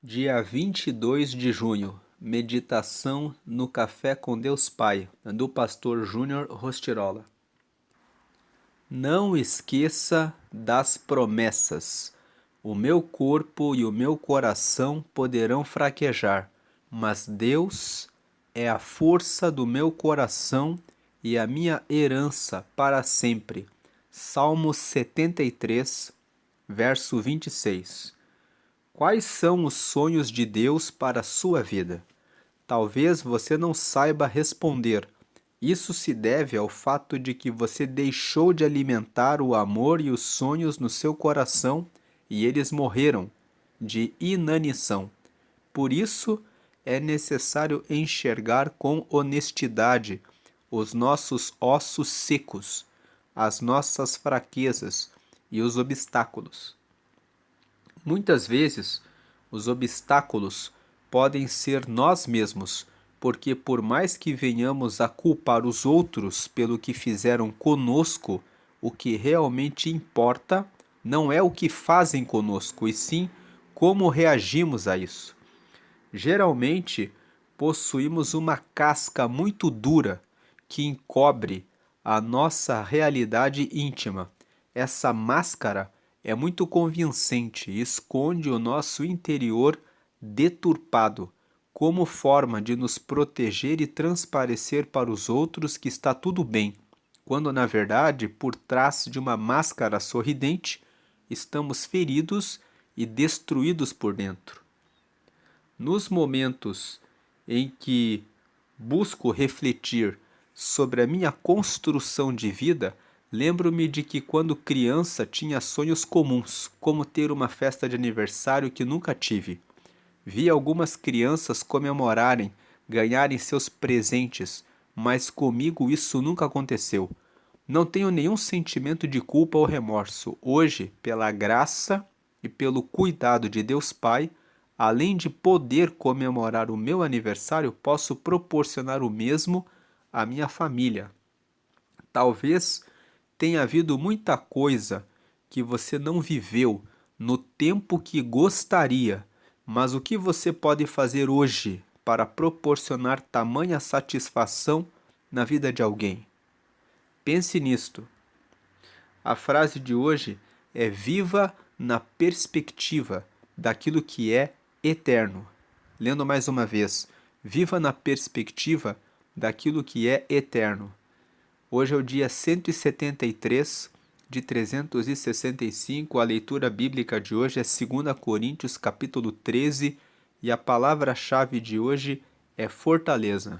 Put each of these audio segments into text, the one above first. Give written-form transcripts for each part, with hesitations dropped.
Dia 22 de junho, meditação no Café com Deus Pai, do pastor Júnior Rostirola. Não esqueça das promessas. O meu corpo e o meu coração poderão fraquejar, mas Deus é a força do meu coração e a minha herança para sempre. Salmos 73, verso 26. Quais são os sonhos de Deus para a sua vida? Talvez você não saiba responder. Isso se deve ao fato de que você deixou de alimentar o amor e os sonhos no seu coração e eles morreram de inanição. Por isso, é necessário enxergar com honestidade os nossos ossos secos, as nossas fraquezas e os obstáculos. Muitas vezes, os obstáculos podem ser nós mesmos, porque por mais que venhamos a culpar os outros pelo que fizeram conosco, o que realmente importa não é o que fazem conosco, e sim como reagimos a isso. Geralmente, possuímos uma casca muito dura que encobre a nossa realidade íntima. Essa máscara é muito convincente e esconde o nosso interior deturpado, como forma de nos proteger e transparecer para os outros que está tudo bem, quando na verdade, por trás de uma máscara sorridente, estamos feridos e destruídos por dentro. Nos momentos em que busco refletir sobre a minha construção de vida, lembro-me de que quando criança tinha sonhos comuns, como ter uma festa de aniversário que nunca tive. Vi algumas crianças comemorarem, ganharem seus presentes, mas comigo isso nunca aconteceu. Não tenho nenhum sentimento de culpa ou remorso. Hoje, pela graça e pelo cuidado de Deus Pai, além de poder comemorar o meu aniversário, posso proporcionar o mesmo à minha família. Talvez tenha havido muita coisa que você não viveu no tempo que gostaria, mas o que você pode fazer hoje para proporcionar tamanha satisfação na vida de alguém? Pense nisto. A frase de hoje é: viva na perspectiva daquilo que é eterno. Lendo mais uma vez: viva na perspectiva daquilo que é eterno. Hoje é o dia 173 de 365. A leitura bíblica de hoje é 2 Coríntios capítulo 13 e a palavra-chave de hoje é fortaleza.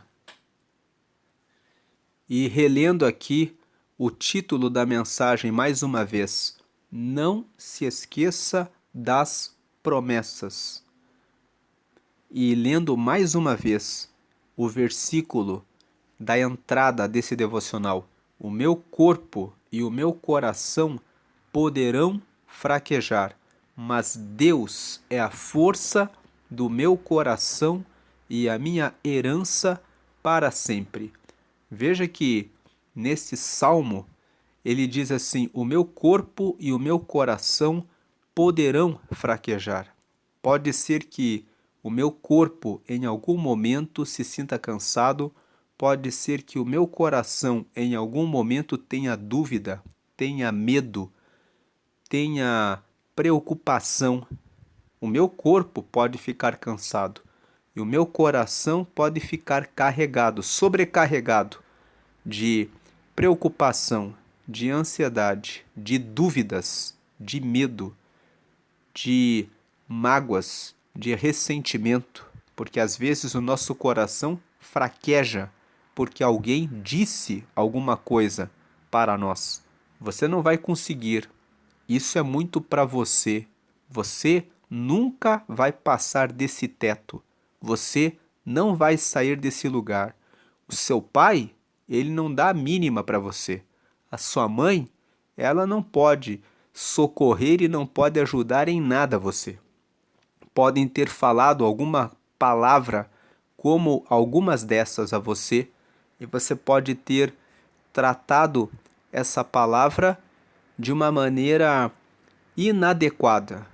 E relendo aqui o título da mensagem mais uma vez: não se esqueça das promessas. E lendo mais uma vez o versículo da entrada desse devocional: o meu corpo e o meu coração poderão fraquejar, mas Deus é a força do meu coração e a minha herança para sempre. Veja que nesse salmo ele diz assim: o meu corpo e o meu coração poderão fraquejar. Pode ser que o meu corpo em algum momento se sinta cansado, pode ser que o meu coração em algum momento tenha dúvida, tenha medo, tenha preocupação. O meu corpo pode ficar cansado e o meu coração pode ficar carregado, sobrecarregado de preocupação, de ansiedade, de dúvidas, de medo, de mágoas, de ressentimento, porque às vezes o nosso coração fraqueja porque alguém disse alguma coisa para nós. Você não vai conseguir. Isso é muito para você. Você nunca vai passar desse teto. Você não vai sair desse lugar. O seu pai, ele não dá a mínima para você. A sua mãe, ela não pode socorrer e não pode ajudar em nada você. Podem ter falado alguma palavra como algumas dessas a você, e você pode ter tratado essa palavra de uma maneira inadequada.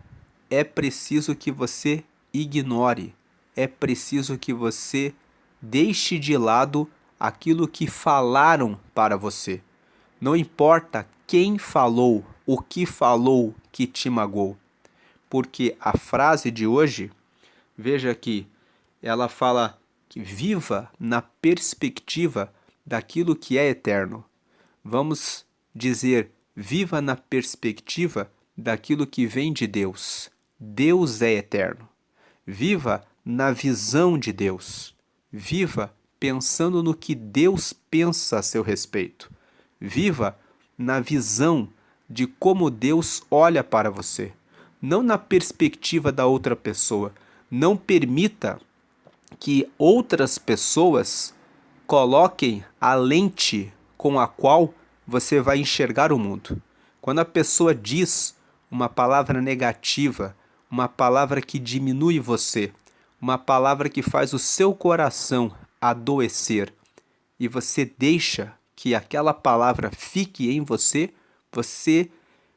É preciso que você ignore, é preciso que você deixe de lado aquilo que falaram para você. Não importa quem falou, o que te magoou. Porque a frase de hoje, veja aqui, ela fala que viva na perspectiva daquilo que é eterno. Vamos dizer, viva na perspectiva daquilo que vem de Deus. Deus é eterno. Viva na visão de Deus. Viva pensando no que Deus pensa a seu respeito. Viva na visão de como Deus olha para você, não na perspectiva da outra pessoa. Não permita que outras pessoas coloquem a lente com a qual você vai enxergar o mundo. Quando a pessoa diz uma palavra negativa, uma palavra que diminui você, uma palavra que faz o seu coração adoecer, e você deixa que aquela palavra fique em você, você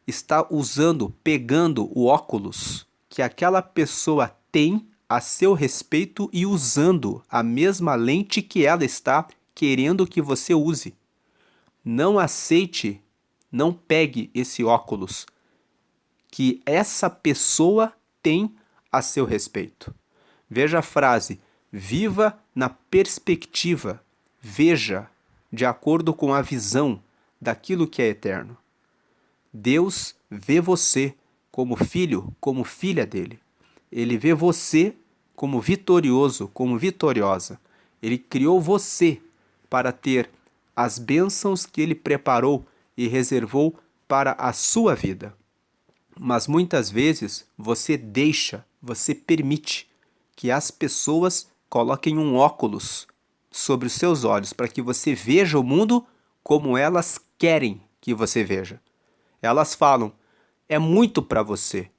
está usando, pegando o óculos que aquela pessoa tem a seu respeito e usando a mesma lente que ela está querendo que você use. Não aceite, não pegue esse óculos que essa pessoa tem a seu respeito. Veja a frase: viva na perspectiva, veja de acordo com a visão daquilo que é eterno. Deus vê você como filho, como filha dele. Ele vê você como vitorioso, como vitoriosa. Ele criou você para ter as bênçãos que ele preparou e reservou para a sua vida. Mas muitas vezes você deixa, você permite que as pessoas coloquem um óculos sobre os seus olhos para que você veja o mundo como elas querem que você veja. Elas falam: é muito para você.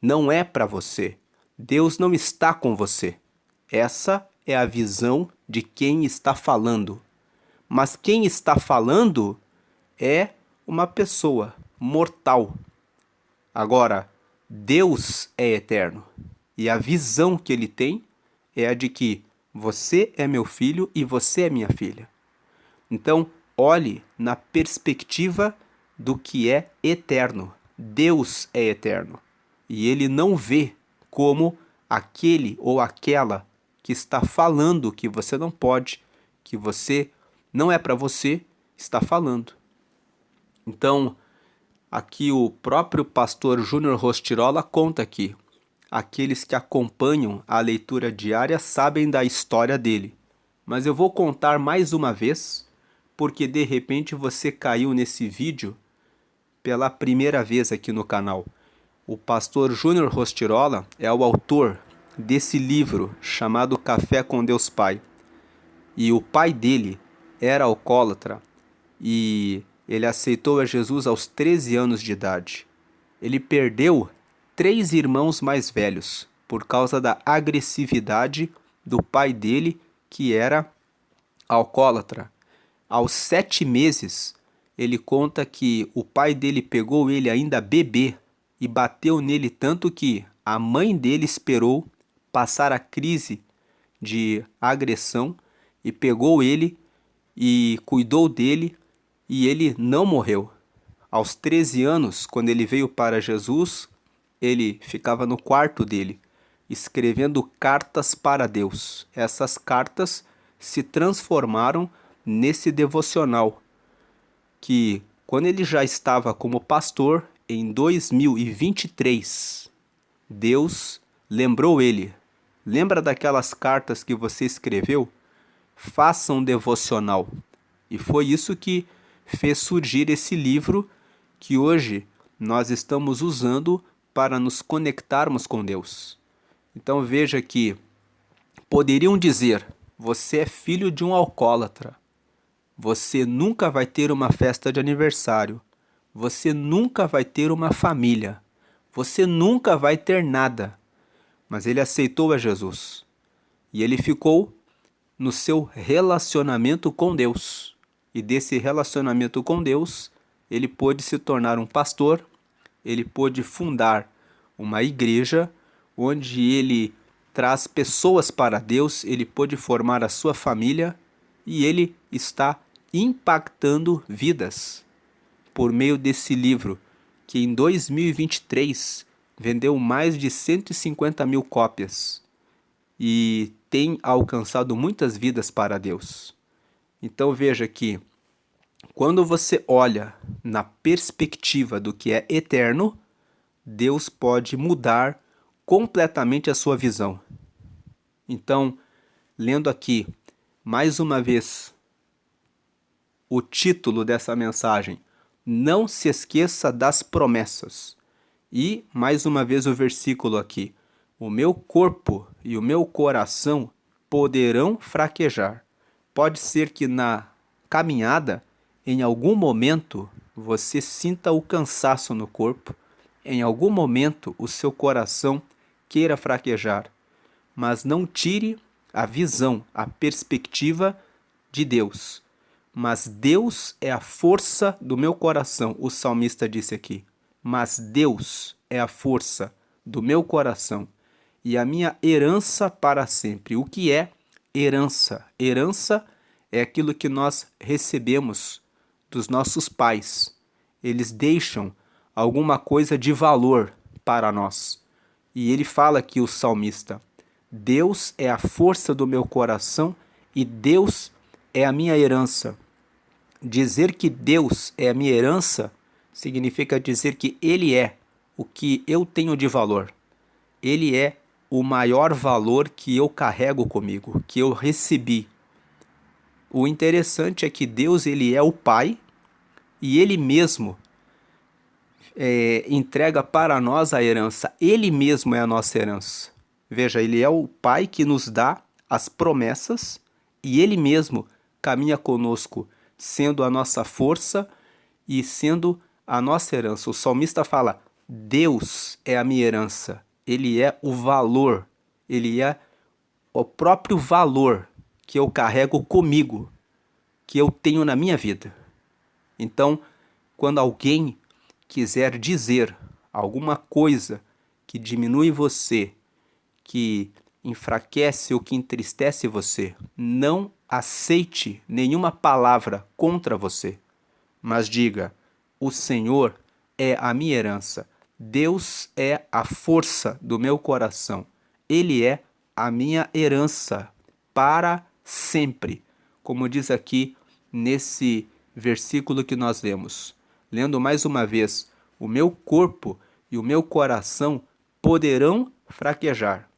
Não é para você. Deus não está com você. Essa é a visão de quem está falando. Mas quem está falando é uma pessoa mortal. Agora, Deus é eterno. E a visão que ele tem é a de que você é meu filho e você é minha filha. Então, olhe na perspectiva do que é eterno. Deus é eterno. E ele não vê como aquele ou aquela que está falando que você não pode, que você não é para você, está falando. Então, aqui o próprio pastor Júnior Rostirola conta aqui. Aqueles que acompanham a leitura diária sabem da história dele. Mas eu vou contar mais uma vez, porque de repente você caiu nesse vídeo pela primeira vez aqui no canal. O pastor Júnior Rostirola é o autor desse livro chamado Café com Deus Pai. E o pai dele era alcoólatra e ele aceitou a Jesus aos 13 anos de idade. Ele perdeu 3 irmãos mais velhos por causa da agressividade do pai dele, que era alcoólatra. Aos 7 meses, ele conta que o pai dele pegou ele ainda bebê e bateu nele tanto que a mãe dele esperou passar a crise de agressão e pegou ele e cuidou dele, e ele não morreu. Aos 13 anos, quando ele veio para Jesus, ele ficava no quarto dele, escrevendo cartas para Deus. Essas cartas se transformaram nesse devocional, que quando ele já estava como pastor, em 2023, Deus lembrou ele. Lembra daquelas cartas que você escreveu? Faça um devocional. E foi isso que fez surgir esse livro que hoje nós estamos usando para nos conectarmos com Deus. Então veja que poderiam dizer: você é filho de um alcoólatra. Você nunca vai ter uma festa de aniversário. Você nunca vai ter uma família. Você nunca vai ter nada. Mas ele aceitou a Jesus. E ele ficou no seu relacionamento com Deus. E desse relacionamento com Deus, ele pôde se tornar um pastor, ele pôde fundar uma igreja onde ele traz pessoas para Deus, ele pôde formar a sua família e ele está impactando vidas por meio desse livro, que em 2023 vendeu mais de 150 mil cópias e tem alcançado muitas vidas para Deus. Então veja que quando você olha na perspectiva do que é eterno, Deus pode mudar completamente a sua visão. Então, lendo aqui mais uma vez o título dessa mensagem, não se esqueça das promessas. E mais uma vez o versículo aqui, o meu corpo e o meu coração poderão fraquejar. Pode ser que na caminhada, em algum momento, você sinta o cansaço no corpo, em algum momento o seu coração queira fraquejar, mas não tire a visão, a perspectiva de Deus. Mas Deus é a força do meu coração, o salmista disse aqui. Mas Deus é a força do meu coração e a minha herança para sempre. O que é herança? Herança é aquilo que nós recebemos dos nossos pais. Eles deixam alguma coisa de valor para nós. E ele fala aqui, o salmista, Deus é a força do meu coração e Deus é a minha herança. Dizer que Deus é a minha herança significa dizer que Ele é o que eu tenho de valor. Ele é o maior valor que eu carrego comigo, que eu recebi. O interessante é que Deus, ele é o Pai e Ele mesmo entrega para nós a herança. Ele mesmo é a nossa herança. Veja, Ele é o Pai que nos dá as promessas e Ele mesmo caminha conosco, sendo a nossa força e sendo a nossa herança. O salmista fala, Deus é a minha herança. Ele é o valor, ele é o próprio valor que eu carrego comigo, que eu tenho na minha vida. Então, quando alguém quiser dizer alguma coisa que diminui você, que enfraquece ou que entristece você, não aceite nenhuma palavra contra você, mas diga, o Senhor é a minha herança, Deus é a força do meu coração, Ele é a minha herança para sempre, como diz aqui nesse versículo que nós lemos. Lendo mais uma vez, o meu corpo e o meu coração poderão fraquejar,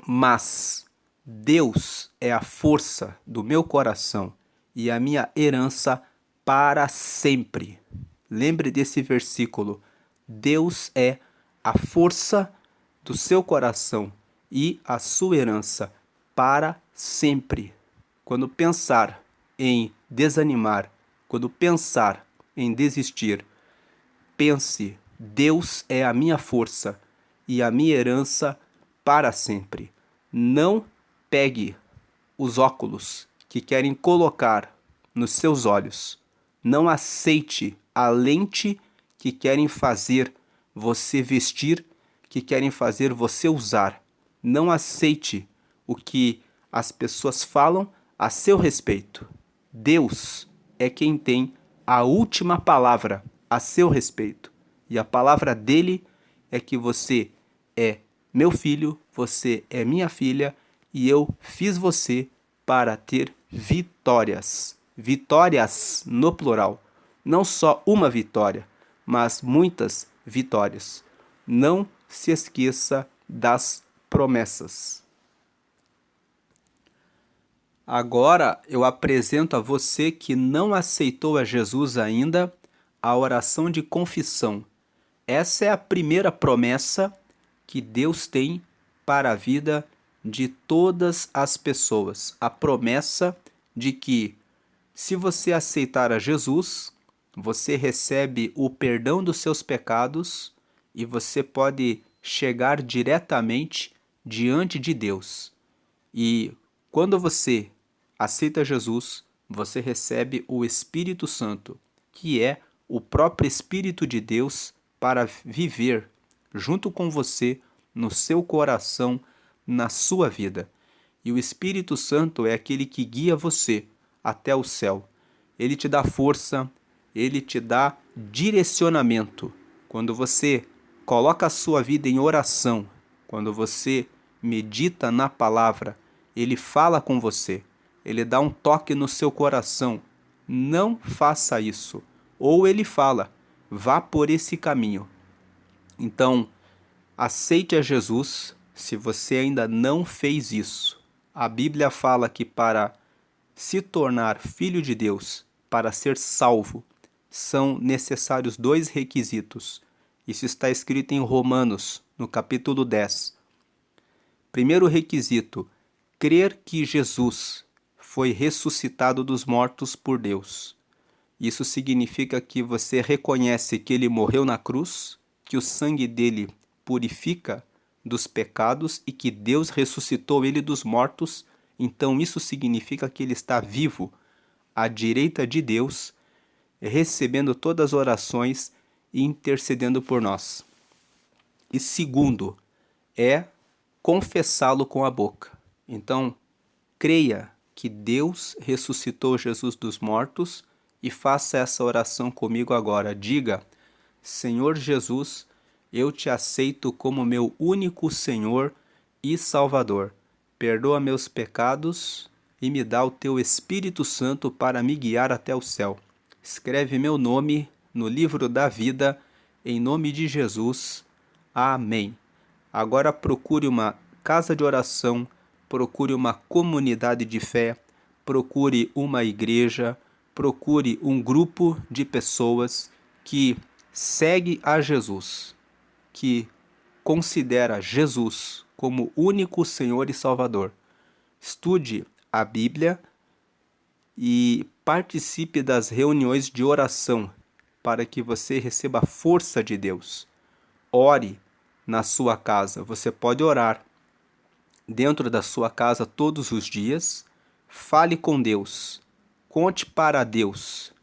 mas Deus é a força do meu coração e a minha herança para sempre. Lembre desse versículo. Deus é a força do seu coração e a sua herança para sempre. Quando pensar em desanimar, quando pensar em desistir, pense, Deus é a minha força e a minha herança para sempre. Não pegue os óculos que querem colocar nos seus olhos. Não aceite a lente que querem fazer você vestir, que querem fazer você usar. Não aceite o que as pessoas falam a seu respeito. Deus é quem tem a última palavra a seu respeito. E a palavra dele é que você é meu filho, você é minha filha e eu fiz você para ter vitórias. Vitórias no plural. Não só uma vitória, mas muitas vitórias. Não se esqueça das promessas. Agora eu apresento a você que não aceitou a Jesus ainda a oração de confissão. Essa é a primeira promessa que Deus tem para a vida de todas as pessoas. A promessa de que, se você aceitar a Jesus, você recebe o perdão dos seus pecados e você pode chegar diretamente diante de Deus. E quando você aceita Jesus, você recebe o Espírito Santo, que é o próprio Espírito de Deus para viver junto com você no seu coração, na sua vida. E o Espírito Santo é aquele que guia você até o céu. Ele te dá força, ele te dá direcionamento. Quando você coloca a sua vida em oração, quando você medita na palavra, ele fala com você, ele dá um toque no seu coração. Não faça isso. Ou ele fala, vá por esse caminho. Então, aceite a Jesus se você ainda não fez isso. A Bíblia fala que para se tornar filho de Deus, para ser salvo, são necessários 2 requisitos. Isso está escrito em Romanos, no capítulo 10. Primeiro requisito, crer que Jesus foi ressuscitado dos mortos por Deus. Isso significa que você reconhece que ele morreu na cruz, que o sangue dele purifica dos pecados e que Deus ressuscitou ele dos mortos. Então isso significa que ele está vivo à direita de Deus, recebendo todas as orações e intercedendo por nós. E segundo, é confessá-lo com a boca. Então, creia que Deus ressuscitou Jesus dos mortos e faça essa oração comigo agora. Diga: Senhor Jesus, eu te aceito como meu único Senhor e Salvador. Perdoa meus pecados e me dá o teu Espírito Santo para me guiar até o céu. Escreve meu nome no livro da vida, em nome de Jesus. Amém. Agora procure uma casa de oração, procure uma comunidade de fé, procure uma igreja, procure um grupo de pessoas que segue a Jesus, que considera Jesus como único Senhor e Salvador. Estude a Bíblia e participe das reuniões de oração para que você receba a força de Deus. Ore na sua casa. Você pode orar dentro da sua casa todos os dias. Fale com Deus. Conte para Deus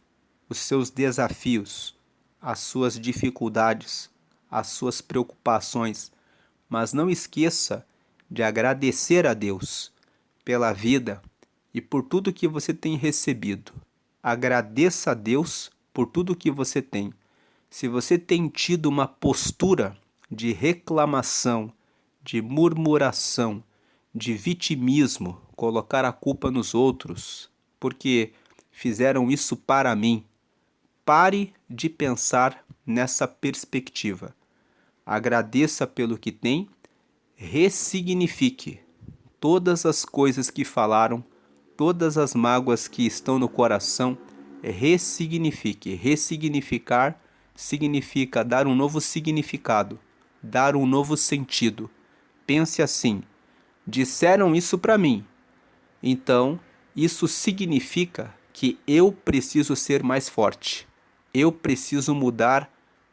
os seus desafios, as suas dificuldades, as suas preocupações. Mas não esqueça de agradecer a Deus pela vida e por tudo que você tem recebido. Agradeça a Deus por tudo que você tem. Se você tem tido uma postura de reclamação, de murmuração, de vitimismo, colocar a culpa nos outros, porque fizeram isso para mim, pare de pensar nessa perspectiva. Agradeça pelo que tem, ressignifique todas as coisas que falaram, todas as mágoas que estão no coração, ressignifique. Ressignificar significa dar um novo significado, dar um novo sentido. Pense assim: disseram isso para mim, então isso significa que eu preciso ser mais forte. Eu preciso mudar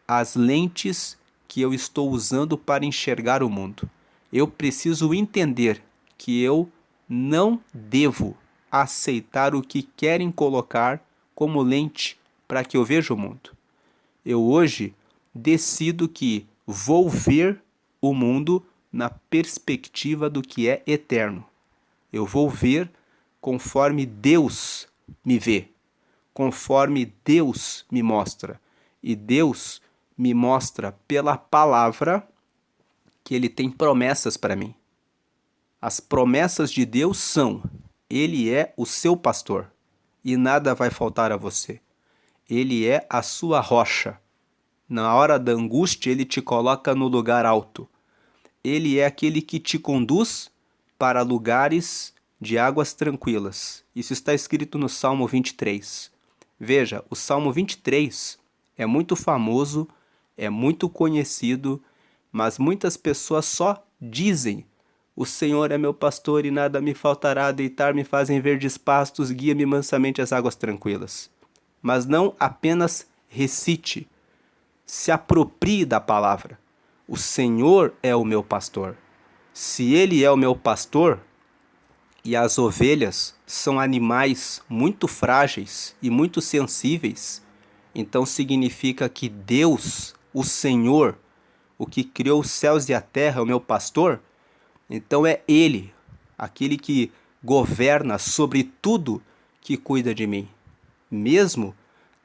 as lentes que eu estou usando para enxergar o mundo. Eu preciso entender que eu não devo aceitar o que querem colocar como lente para que eu veja o mundo. Eu hoje decido que vou ver o mundo na perspectiva do que é eterno. Eu vou ver conforme Deus me vê, conforme Deus me mostra. E Deus me mostra pela palavra que Ele tem promessas para mim. As promessas de Deus são: Ele é o seu pastor e nada vai faltar a você. Ele é a sua rocha. Na hora da angústia, Ele te coloca no lugar alto. Ele é aquele que te conduz para lugares de águas tranquilas. Isso está escrito no Salmo 23. Veja, o Salmo 23 é muito famoso, é muito conhecido, mas muitas pessoas só dizem: o Senhor é meu pastor e nada me faltará, deitar-me fazem verdes pastos, guia-me mansamente às águas tranquilas. Mas não apenas recite, se aproprie da palavra. O Senhor é o meu pastor. Se Ele é o meu pastor, e as ovelhas são animais muito frágeis e muito sensíveis, então significa que Deus, o Senhor, o que criou os céus e a terra, é o meu pastor, Então é Ele, aquele que governa sobre tudo, que cuida de mim, mesmo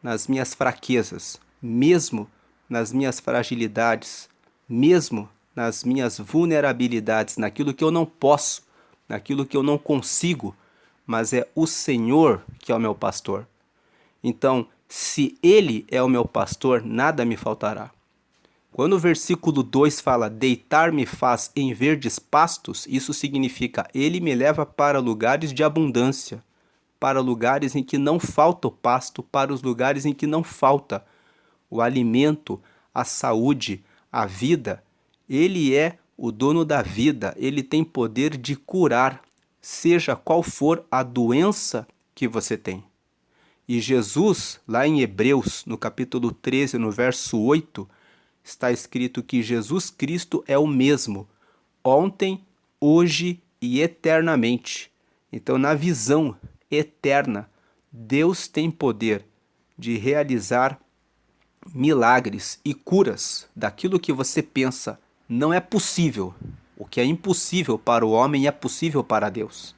nas minhas fraquezas, mesmo nas minhas fragilidades, mesmo nas minhas vulnerabilidades, naquilo que eu não posso, naquilo que eu não consigo, mas é o Senhor que é o meu pastor. Então, se Ele é o meu pastor, nada me faltará. Quando o versículo 2 fala deitar-me faz em verdes pastos, isso significa Ele me leva para lugares de abundância, para lugares em que não falta o pasto, para os lugares em que não falta o alimento, a saúde, a vida. Ele é o dono da vida, ele tem poder de curar, seja qual for a doença que você tem. E Jesus, lá em Hebreus, no capítulo 13, no verso 8, está escrito que Jesus Cristo é o mesmo, ontem, hoje e eternamente. Então, na visão eterna, Deus tem poder de realizar milagres e curas daquilo que você pensa não é possível. O que é impossível para o homem é possível para Deus.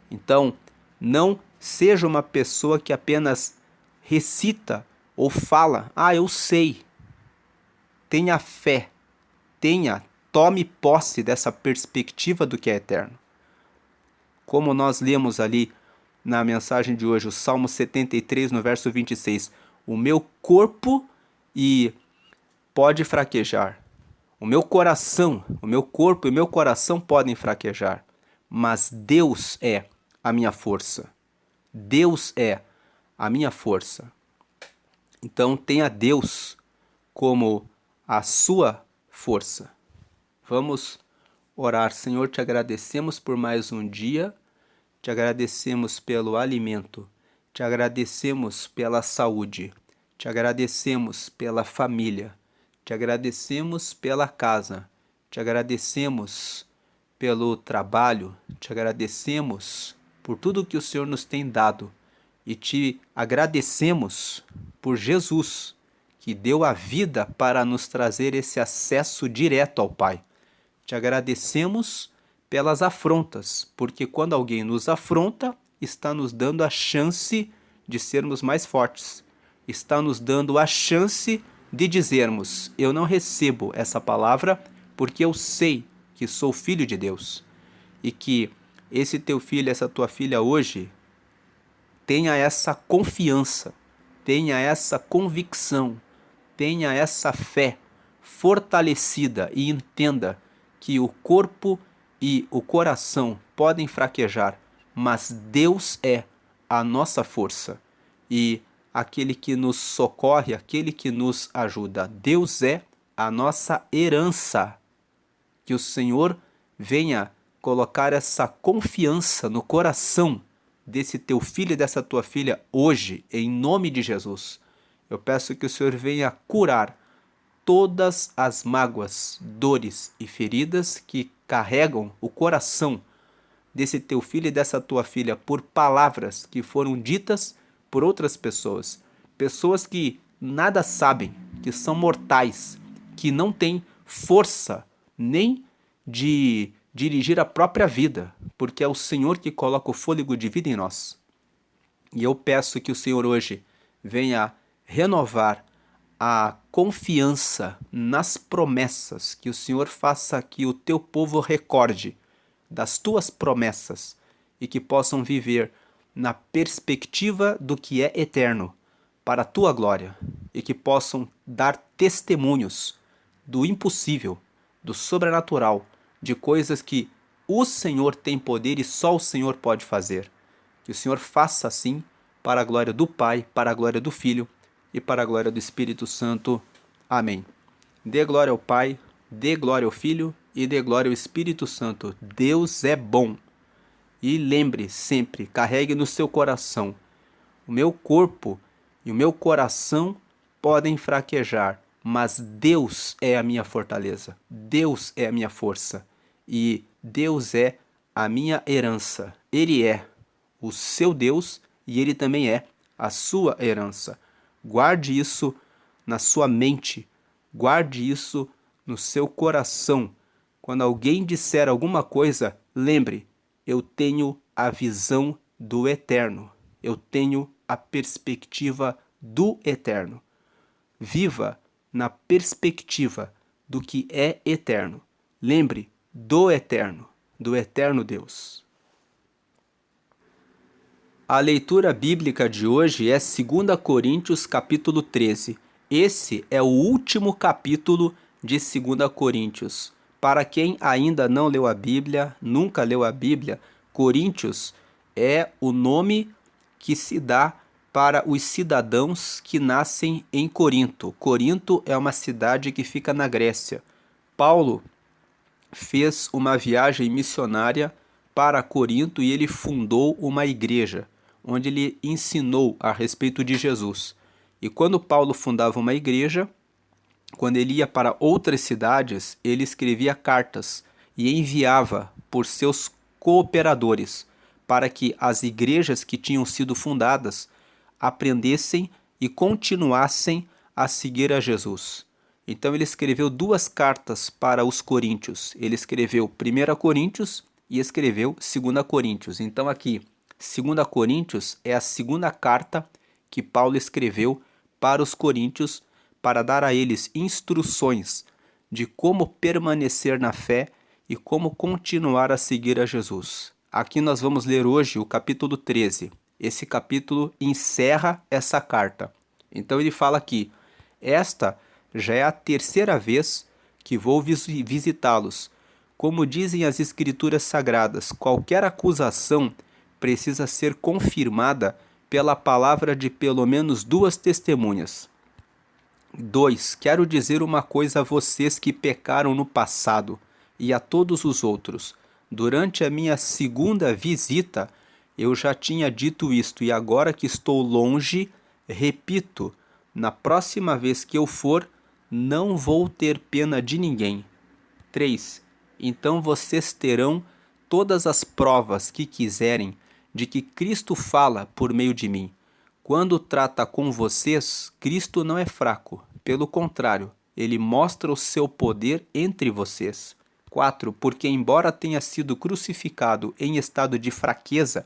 Então, não seja uma pessoa que apenas recita ou fala: "Ah, eu sei". Tenha fé, tome posse dessa perspectiva do que é eterno. Como nós lemos ali na mensagem de hoje, o Salmo 73, no verso 26, o meu corpo e pode fraquejar. O meu coração, o meu corpo e o meu coração podem fraquejar, mas Deus é a minha força. Deus é a minha força. Então tenha Deus como a sua força. Vamos orar. Senhor, te agradecemos por mais um dia, te agradecemos pelo alimento, te agradecemos pela saúde, te agradecemos pela família, te agradecemos pela casa, te agradecemos pelo trabalho, te agradecemos por tudo que o Senhor nos tem dado e te agradecemos por Jesus, que deu a vida para nos trazer esse acesso direto ao Pai. Te agradecemos pelas afrontas, porque quando alguém nos afronta, está nos dando a chance de sermos mais fortes. Está nos dando a chance de dizermos: eu não recebo essa palavra porque eu sei que sou filho de Deus. E que esse teu filho, essa tua filha hoje, tenha essa confiança, tenha essa convicção, tenha essa fé fortalecida e entenda que o corpo e o coração podem fraquejar, mas Deus é a nossa força e aquele que nos socorre, aquele que nos ajuda. Deus é a nossa herança. Que o Senhor venha colocar essa confiança no coração desse teu filho e dessa tua filha hoje, em nome de Jesus. Eu peço que o Senhor venha curar todas as mágoas, dores e feridas que carregam o coração desse teu filho e dessa tua filha por palavras que foram ditas por outras pessoas. Pessoas que nada sabem, que são mortais, que não têm força nem de dirigir a própria vida, porque é o Senhor que coloca o fôlego de vida em nós. E eu peço que o Senhor hoje venha renovar a confiança nas promessas, que o Senhor faça que o teu povo recorde das tuas promessas e que possam viver na perspectiva do que é eterno, para a tua glória, e que possam dar testemunhos do impossível, do sobrenatural, de coisas que o Senhor tem poder e só o Senhor pode fazer. Que o Senhor faça assim para a glória do Pai, para a glória do Filho e para a glória do Espírito Santo. Amém. Dê glória ao Pai, dê glória ao Filho e dê glória ao Espírito Santo. Deus é bom. E lembre sempre, carregue no seu coração: o meu corpo e o meu coração podem fraquejar, mas Deus é a minha fortaleza. Deus é a minha força. E Deus é a minha herança. Ele é o seu Deus e ele também é a sua herança. Guarde isso na sua mente, guarde isso no seu coração, Quando alguém disser alguma coisa, lembre, eu tenho a visão do eterno. Eu tenho a perspectiva do eterno. Viva na perspectiva do que é eterno. Lembre do eterno Deus. A leitura bíblica de hoje é 2 Coríntios capítulo 13. Esse é o último capítulo de 2 Coríntios. Para quem ainda não leu a Bíblia, nunca leu a Bíblia, Coríntios é o nome que se dá para os cidadãos que nascem em Corinto. Corinto é uma cidade que fica na Grécia. Paulo fez uma viagem missionária para Corinto e ele fundou uma igreja, onde ele ensinou a respeito de Jesus. E quando Paulo fundava uma igreja, quando ele ia para outras cidades, ele escrevia cartas e enviava por seus cooperadores para que as igrejas que tinham sido fundadas aprendessem e continuassem a seguir a Jesus. Então ele escreveu 2 cartas para os coríntios. Ele escreveu 1 Coríntios e escreveu 2 Coríntios. Então aqui, 2 Coríntios é a segunda carta que Paulo escreveu para os coríntios para dar a eles instruções de como permanecer na fé e como continuar a seguir a Jesus. Aqui nós vamos ler hoje o capítulo 13. Esse capítulo encerra essa carta. Então ele fala aqui: esta já é a terceira vez que vou visitá-los. Como dizem as Escrituras Sagradas, qualquer acusação precisa ser confirmada pela palavra de pelo menos 2 testemunhas. 2. Quero dizer uma coisa a vocês que pecaram no passado e a todos os outros. Durante a minha segunda visita, eu já tinha dito isto, e agora que estou longe, repito, na próxima vez que eu for, não vou ter pena de ninguém. 3. Então vocês terão todas as provas que quiserem de que Cristo fala por meio de mim. Quando trata com vocês, Cristo não é fraco. Pelo contrário, ele mostra o seu poder entre vocês. 4. Porque embora tenha sido crucificado em estado de fraqueza,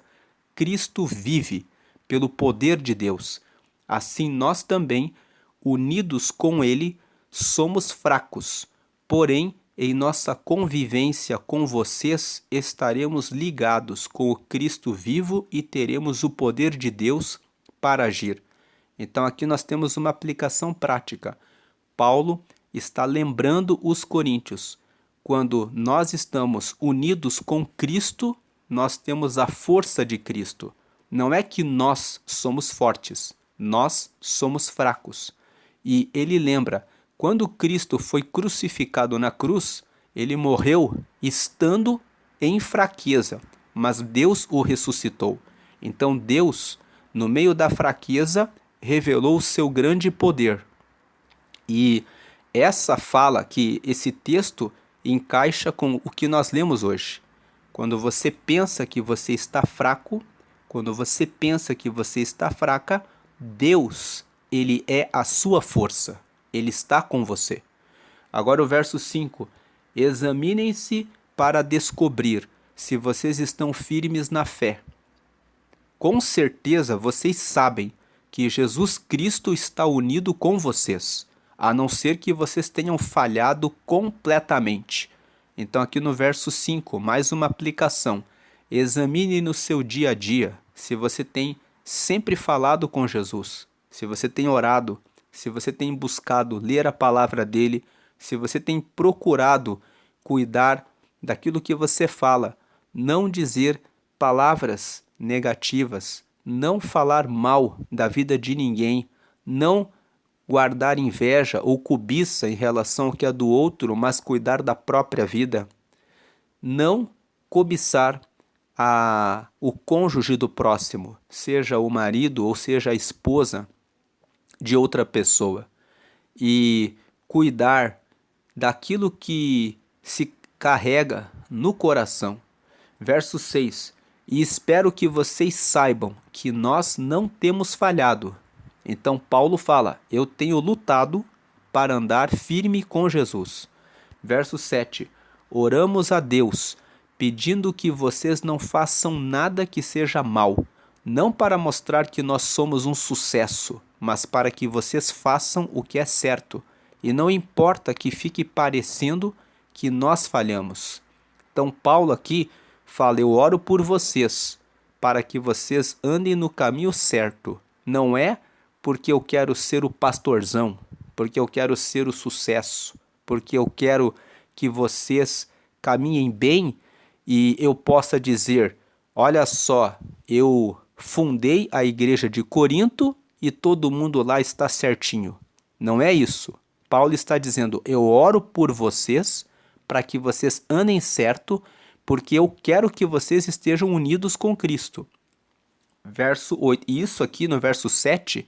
Cristo vive pelo poder de Deus. Assim nós também, unidos com ele, somos fracos. Porém, em nossa convivência com vocês, estaremos ligados com o Cristo vivo e teremos o poder de Deus para agir. Então aqui nós temos uma aplicação prática. Paulo está lembrando os coríntios. Quando nós estamos unidos com Cristo, nós temos a força de Cristo. Não é que nós somos fortes, nós somos fracos. E ele lembra, quando Cristo foi crucificado na cruz, ele morreu estando em fraqueza, mas Deus o ressuscitou. Então Deus, no meio da fraqueza, revelou o seu grande poder. E essa fala que esse texto encaixa com o que nós lemos hoje. Quando você pensa que você está fraco, quando você pensa que você está fraca, Deus, ele é a sua força. Ele está com você. Agora o verso 5. Examinem-se para descobrir se vocês estão firmes na fé. Com certeza vocês sabem que Jesus Cristo está unido com vocês, a não ser que vocês tenham falhado completamente. Então aqui no verso 5, mais uma aplicação. Examine no seu dia a dia se você tem sempre falado com Jesus, se você tem orado, se você tem buscado ler a palavra dele, se você tem procurado cuidar daquilo que você fala, não dizer palavras negativas, não falar mal da vida de ninguém, não guardar inveja ou cobiça em relação ao que é do outro, mas cuidar da própria vida, não cobiçar o cônjuge do próximo, seja o marido ou seja a esposa de outra pessoa, e cuidar daquilo que se carrega no coração. Verso 6. E espero que vocês saibam que nós não temos falhado. Então Paulo fala, eu tenho lutado para andar firme com Jesus. Verso 7. oramos a Deus, pedindo que vocês não façam nada que seja mal, não para mostrar que nós somos um sucesso, mas para que vocês façam o que é certo, e não importa que fique parecendo que nós falhamos. Então Paulo aqui fala, eu oro por vocês, para que vocês andem no caminho certo. Não é porque eu quero ser o pastorzão, porque eu quero ser o sucesso, porque eu quero que vocês caminhem bem e eu possa dizer, olha só, eu fundei a igreja de Corinto e todo mundo lá está certinho. Não é isso. Paulo está dizendo, eu oro por vocês para que vocês andem certo, porque eu quero que vocês estejam unidos com Cristo. Verso 8. E isso aqui no verso 7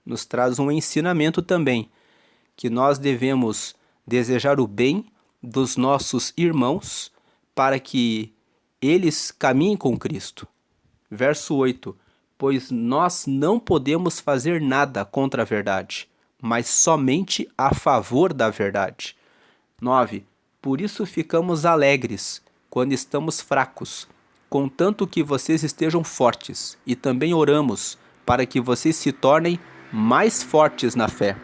nos traz um ensinamento também, que nós devemos desejar o bem dos nossos irmãos para que eles caminhem com Cristo. Verso 8. Pois nós não podemos fazer nada contra a verdade, mas somente a favor da verdade. 9. Por isso ficamos alegres quando estamos fracos, contanto que vocês estejam fortes, e também oramos para que vocês se tornem mais fortes na fé.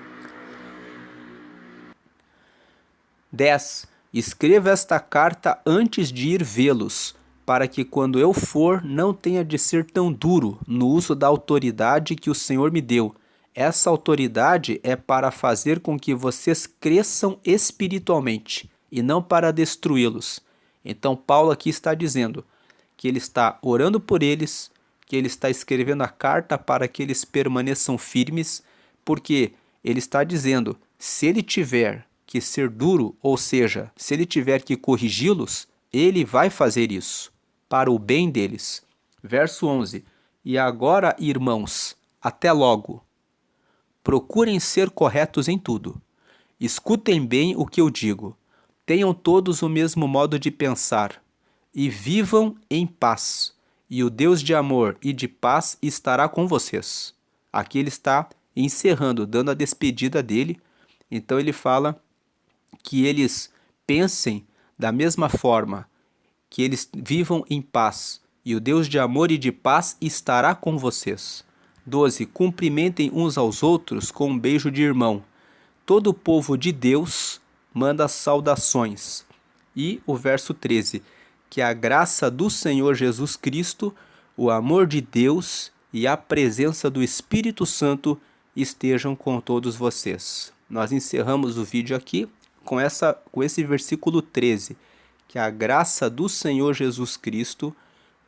10. Escreva esta carta antes de ir vê-los, para que quando eu for não tenha de ser tão duro no uso da autoridade que o Senhor me deu. Essa autoridade é para fazer com que vocês cresçam espiritualmente e não para destruí-los. Então Paulo aqui está dizendo que ele está orando por eles, que ele está escrevendo a carta para que eles permaneçam firmes, porque ele está dizendo, se ele tiver que ser duro, ou seja, se ele tiver que corrigi-los, ele vai fazer isso, para o bem deles. Verso 11. E agora, irmãos, até logo. Procurem ser corretos em tudo. Escutem bem o que eu digo. Tenham todos o mesmo modo de pensar. E vivam em paz. E o Deus de amor e de paz estará com vocês. Aqui ele está encerrando, dando a despedida dele. Então ele fala que eles pensem da mesma forma, que eles vivam em paz, e o Deus de amor e de paz estará com vocês. 12. Cumprimentem uns aos outros com um beijo de irmão. Todo o povo de Deus manda saudações. E o verso 13. Que a graça do Senhor Jesus Cristo, o amor de Deus e a presença do Espírito Santo estejam com todos vocês. Nós encerramos o vídeo aqui com esse versículo 13, que a graça do Senhor Jesus Cristo,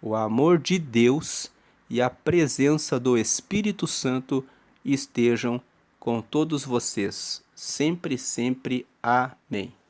o amor de Deus e a presença do Espírito Santo estejam com todos vocês, sempre, sempre. Amém.